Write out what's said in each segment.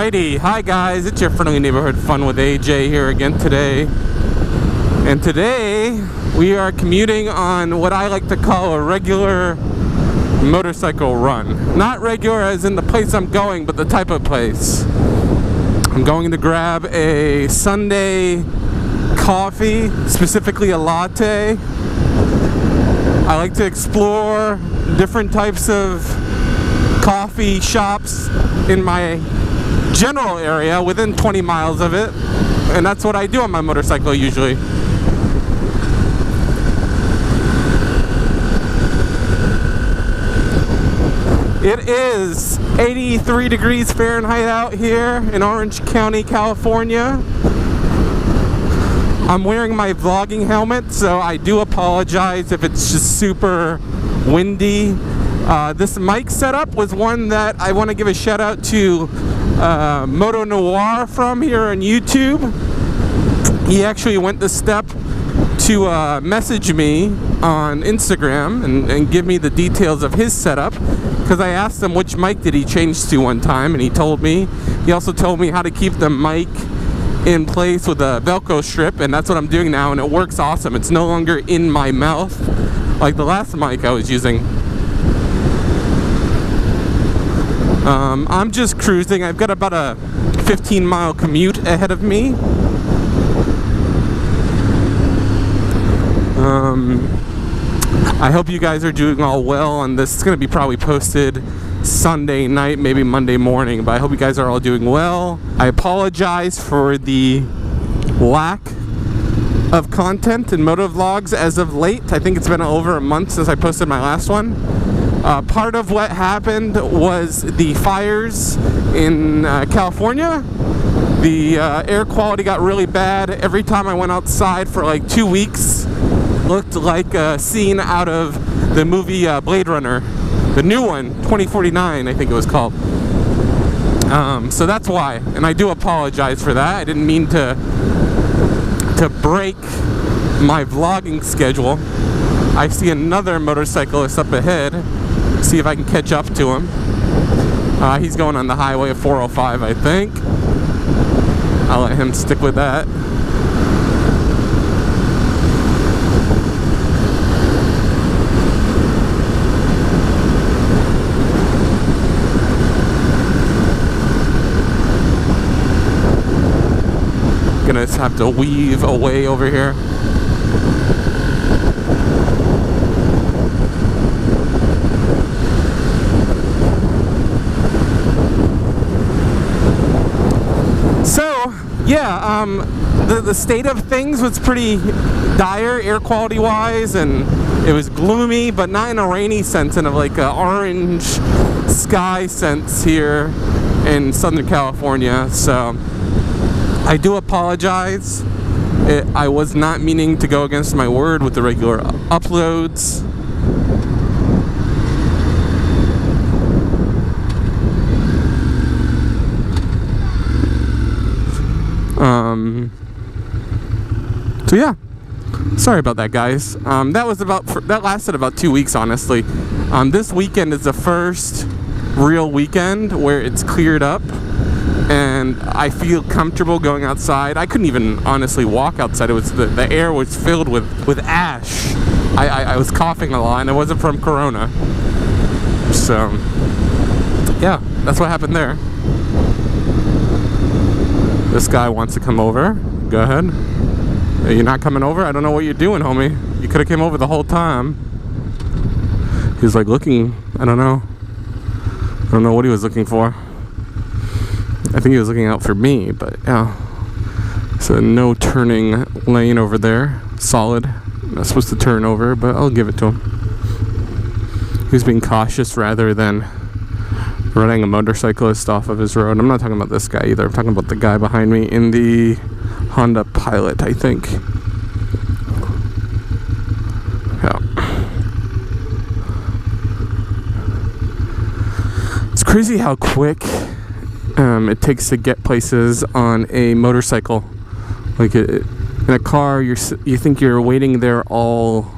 Alrighty, hi guys, it's your friendly neighborhood Fun with AJ here again today. And today we are commuting on what I like to call a regular motorcycle run. Not regular as in the place I'm going, but the type of place. I'm going to grab a Sunday coffee, specifically a latte. I like to explore different types of coffee shops in my general area within 20 miles of it, and that's what I do on my motorcycle usually. It is 83 degrees Fahrenheit out here in Orange County, California. I'm wearing my vlogging helmet, so I do apologize if it's just super windy. This mic setup was one that I want to give a shout out to Moto Noir from here on YouTube. He actually went the step to message me on Instagram and give me the details of his setup, because I asked him which mic did he change to one time, and he told me. He also told me how to keep the mic in place with a Velcro strip, and that's what I'm doing now, and it works awesome. It's no longer in my mouth like the last mic I was using. I'm just cruising. I've got about a 15-mile commute ahead of me. I hope you guys are doing all well on this. It's going to be probably posted Sunday night, maybe Monday morning, but I hope you guys are all doing well. I apologize for the lack of content in motovlogs as of late. I think it's been over a month since I posted my last one. Part of what happened was the fires in California. The air quality got really bad. Every time I went outside for like 2 weeks, looked like a scene out of the movie Blade Runner. The new one, 2049, I think it was called. So that's why, and I do apologize for that. I didn't mean to break my vlogging schedule. I see another motorcyclist up ahead. See if I can catch up to him. He's going on the highway of 405, I think. I'll let him stick with that. Gonna just have to weave away over here. Yeah, the state of things was pretty dire air quality wise, and it was gloomy, but not in a rainy sense, in a like a orange sky sense here in Southern California. So I do apologize. I was not meaning to go against my word with the regular uploads. So yeah, sorry about that, guys. That lasted about 2 weeks, honestly. This weekend is the first real weekend where it's cleared up, and I feel comfortable going outside. I couldn't even honestly walk outside. It was the air was filled with ash. I was coughing a lot, and it wasn't from Corona. So yeah, that's what happened there. This guy wants to come over. Go ahead. You're not coming over? I don't know what you're doing, homie. You could have came over the whole time. He was like looking, I don't know what he was looking for. I think he was looking out for me, but yeah. So no turning lane over there. Solid. I'm not supposed to turn over, but I'll give it to him. He was being cautious rather than running a motorcyclist off of his road. I'm not talking about this guy either. I'm talking about the guy behind me in the Honda Pilot, I think. Yeah. It's crazy how quick it takes to get places on a motorcycle. Like in a car, you think you're waiting there all,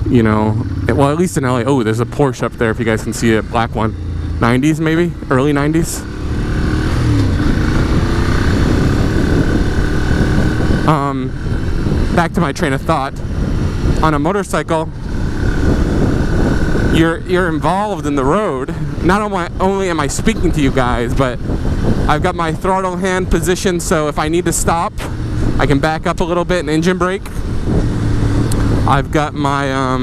you know, well, at least in LA. Oh, there's a Porsche up there if you guys can see it, black one. 90s maybe, early 90s. back to my train of thought. On a motorcycle, you're involved in the road. Not only am I speaking to you guys, but I've got my throttle hand positioned so if I need to stop, I can back up a little bit and engine brake. I've got my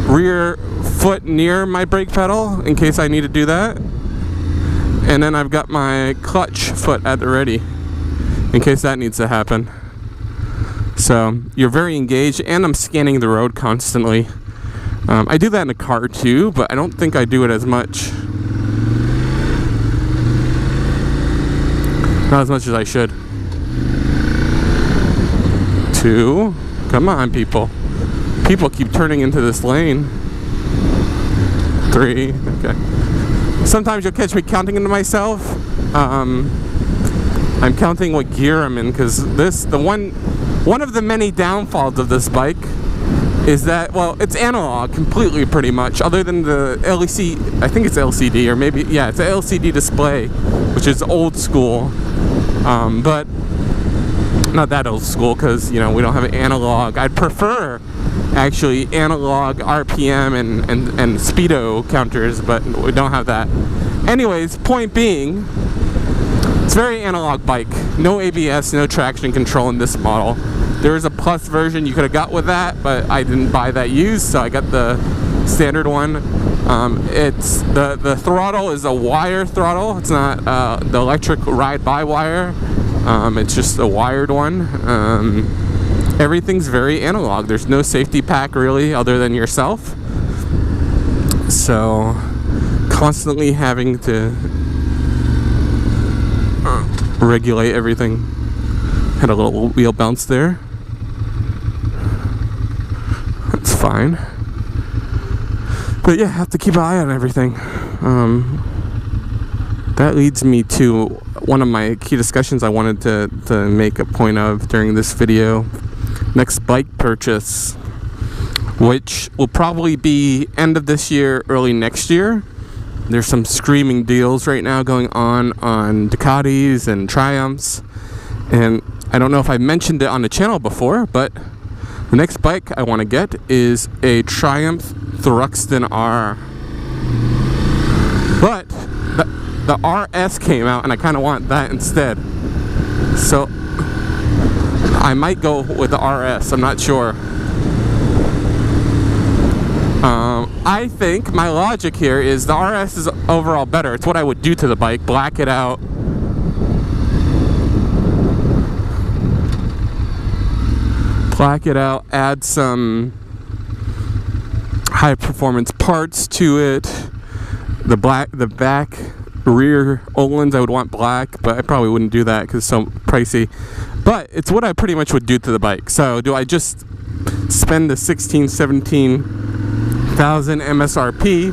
rear foot near my brake pedal in case I need to do that. And then I've got my clutch foot at the ready in case that needs to happen. So you're very engaged, and I'm scanning the road constantly. I do that in a car too, but I don't think I do it as much. Not as much as I should. 2. Come on, people. People keep turning into this lane. 3. Okay. Sometimes you'll catch me counting into myself. I'm counting what gear I'm in, because one of the many downfalls of this bike is that, well, it's analog completely pretty much, other than the LCD, I think it's LCD, or maybe, yeah, it's an LCD display, which is old school, but not that old school, because, you know, we don't have an analog. I'd prefer, actually, analog RPM and speedo counters, but we don't have that. Anyways, point being, it's a very analog bike. No ABS, no traction control in this model. There is a plus version you could have got with that, but I didn't buy that used, so I got the standard one. It's the throttle is a wire throttle. It's not the electric ride-by-wire. It's just a wired one. Everything's very analog. There's no safety pack really, other than yourself. So constantly having to regulate everything. Had a little wheel bounce there. That's fine. But yeah, have to keep an eye on everything. That leads me to one of my key discussions I wanted to make a point of during this video. Next bike purchase, which will probably be end of this year, early next year. There's some screaming deals right now going on Ducatis and Triumphs, and I don't know if I mentioned it on the channel before, but the next bike I want to get is a Triumph Thruxton R. But the RS came out, and I kind of want that instead. So I might go with the RS. I'm not sure. I think my logic here is the RS is overall better. It's what I would do to the bike. Black it out. Black it out. Add some high performance parts to it. The back rear Öhlins I would want black, but I probably wouldn't do that because it's so pricey. But it's what I pretty much would do to the bike. So do I just spend the 17,000 MSRP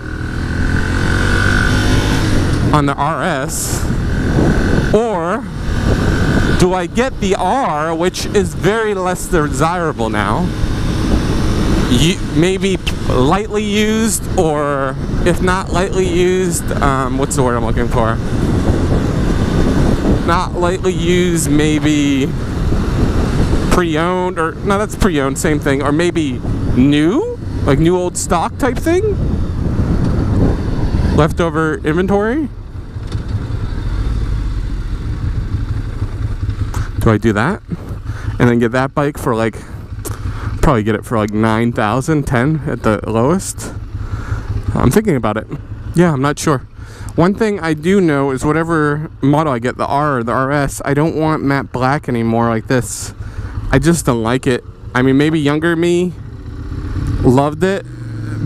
on the RS, or do I get the R, which is very less desirable now, maybe lightly used, or if not lightly used, what's the word I'm looking for? Not lightly used, maybe pre-owned, or no, that's pre-owned, same thing, or maybe new, like new old stock type thing, leftover inventory. Do I do that and then get that bike for like, probably get it for like 9,000, 10 at the lowest? I'm thinking about it. Yeah, I'm not sure. One thing I do know is whatever model I get, the R or the RS, I don't want matte black anymore like this. I just don't like it. I mean, maybe younger me loved it,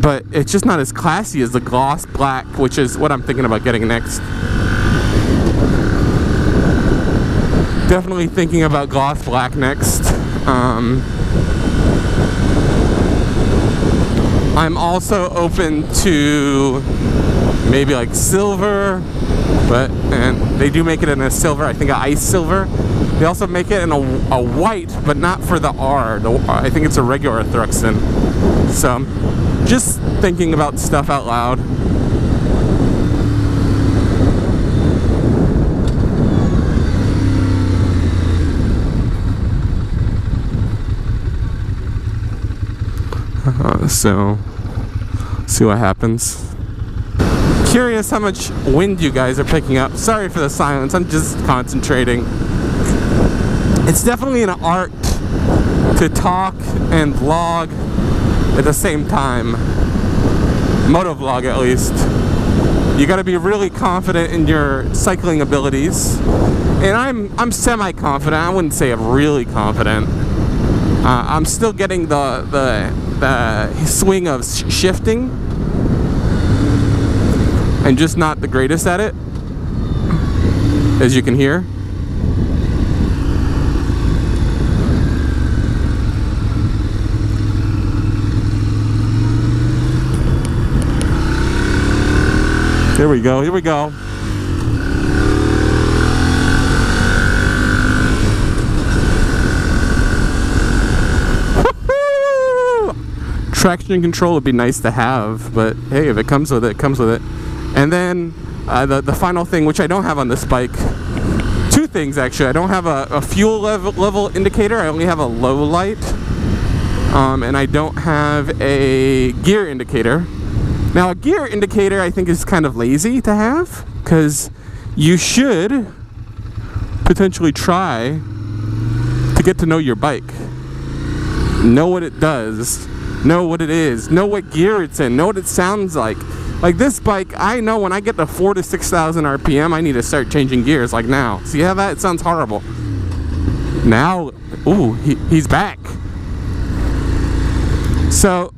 but it's just not as classy as the gloss black, which is what I'm thinking about getting next. Definitely thinking about gloss black next. I'm also open to maybe like silver, and they do make it in a silver, I think an ice silver. They also make it in a white, but not for the R. I think it's a regular Thruxton. So, just thinking about stuff out loud. So, see what happens. Curious how much wind you guys are picking up. Sorry for the silence, I'm just concentrating. It's definitely an art to talk and vlog at the same time. Motovlog, at least. You gotta be really confident in your cycling abilities. And I'm semi-confident. I wouldn't say I'm really confident. I'm still getting the swing of shifting, and just not the greatest at it, as you can hear. Here we go, here we go. Traction control would be nice to have, but hey, if it comes with it, it comes with it. And then the final thing, which I don't have on this bike, two things actually. I don't have a fuel level indicator. I only have a low light, and I don't have a gear indicator. Now, a gear indicator I think is kind of lazy to have, because you should potentially try to get to know your bike, know what it does, know what it is, know what gear it's in, know what it sounds like. Like this bike, I know when I get to 4,000 to 6,000 RPM, I need to start changing gears, like now. See how that sounds horrible? Now, ooh, he's back. So,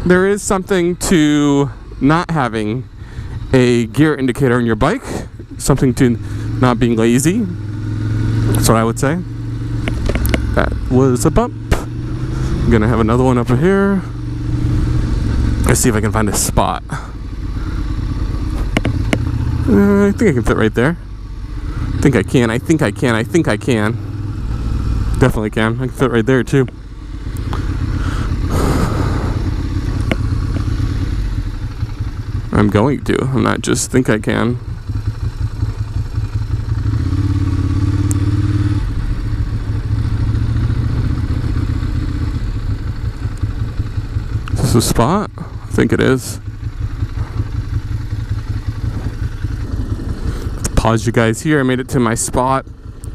there is something to not having a gear indicator on your bike, something to not being lazy. That's what I would say. That was a bump. I'm gonna have another one up here. Let's see if I can find a spot. I think I can fit right there. I think I can. Definitely can. I can fit right there too. I'm going to. I'm not just think I can. Is this a spot? I think it is. Pause you guys here. I made it to my spot.